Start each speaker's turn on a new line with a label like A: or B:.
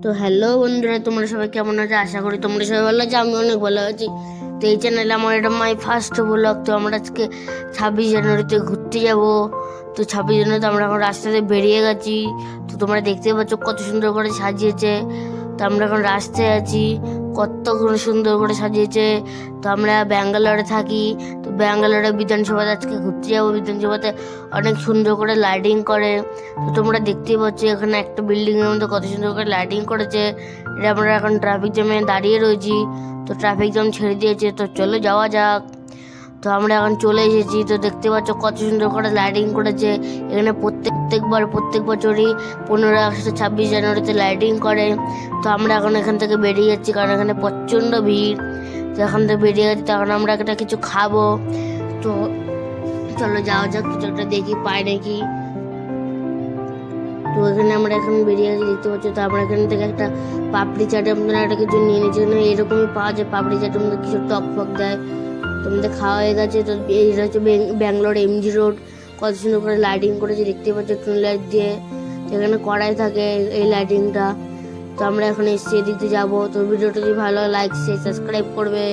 A: তো হ্যালো বন্ধুরা, তোমরা সবাই কেমন আছো? আশা করি তোমরা সবাই ভালো আছো। আমি অনেক ভালো আছি। তো এই চ্যানেলে আমার এটা মাই ফার্স্ট ব্লগ। তো আমরা আজকে 26 জানুয়ারিতে ঘুরতে যাব। তো 26 জানুয়ারিতে আমরা এখন রাস্তাতে বেরিয়ে গেছি। তো তোমরা দেখতে পাচ্ছ কত সুন্দর করে সাজিয়েছে। তো আমরা এখন রাস্তায় আছি, কত সুন্দর করে সাজিয়েছে। তো আমরা ব্যাঙ্গালোরে থাকি। তো ব্যাঙ্গালোরে বিধানসভাতে আজকে ঘুরতে যাবো। বিধানসভাতে অনেক সুন্দর করে লাইটিং করে। তো তোমরা দেখতেই পাচ্ছ এখানে একটা বিল্ডিং এর মধ্যে কত সুন্দর করে লাইটিং করেছে। এটা আমরা এখন ট্রাফিক জ্যামে দাঁড়িয়ে রয়েছি। তো ট্রাফিক জ্যাম ছেড়ে দিয়েছে, তো চলো যাওয়া যাক। তো আমরা এখন চলে এসেছি। তো দেখতে পাচ্ছ কত সুন্দর করে লাইটিং করেছে। এখানে প্রত্যেক বছরই 15 আগস্ট 26 জানুয়ারিতে লাইটিং করে। তো আমরা এখন এখান থেকে বেরিয়ে যাচ্ছি, কারণ এখানে প্রচণ্ড ভিড়। তো এখান থেকে বেরিয়ে যাচ্ছি, তখন আমরা একটা কিছু খাবো। তো চলো যাওয়া যাক, কিছু একটা দেখি পাই নাকি। তো এখানে আমরা এখন বেরিয়ে গেছি, দেখতে পাচ্ছি। তো আমরা এখান থেকে একটা পাপড়ি চাটের মতন একটা কিছু নিয়ে নিচ্ছি। এরকমই পাওয়া যায় পাপড়ি চাটের মধ্যে কিছু টক ফক দেয়। তো আমাদের খাওয়া হয়ে গেছে। তো এইটা হচ্ছে ব্যাঙ্গালোর এমজি রোড। কত সুন্দর করে লাইটিং করেছে, দেখতে পাচ্ছি টুনি লাইট দিয়ে। তো এখানে কড়াই থাকে এই লাইটিংটা। তো আমরা এখন এসছি, এদিকে যাবো। তো ভিডিওটা যদি ভালো লাইক শেয়ার সাবস্ক্রাইব করবে।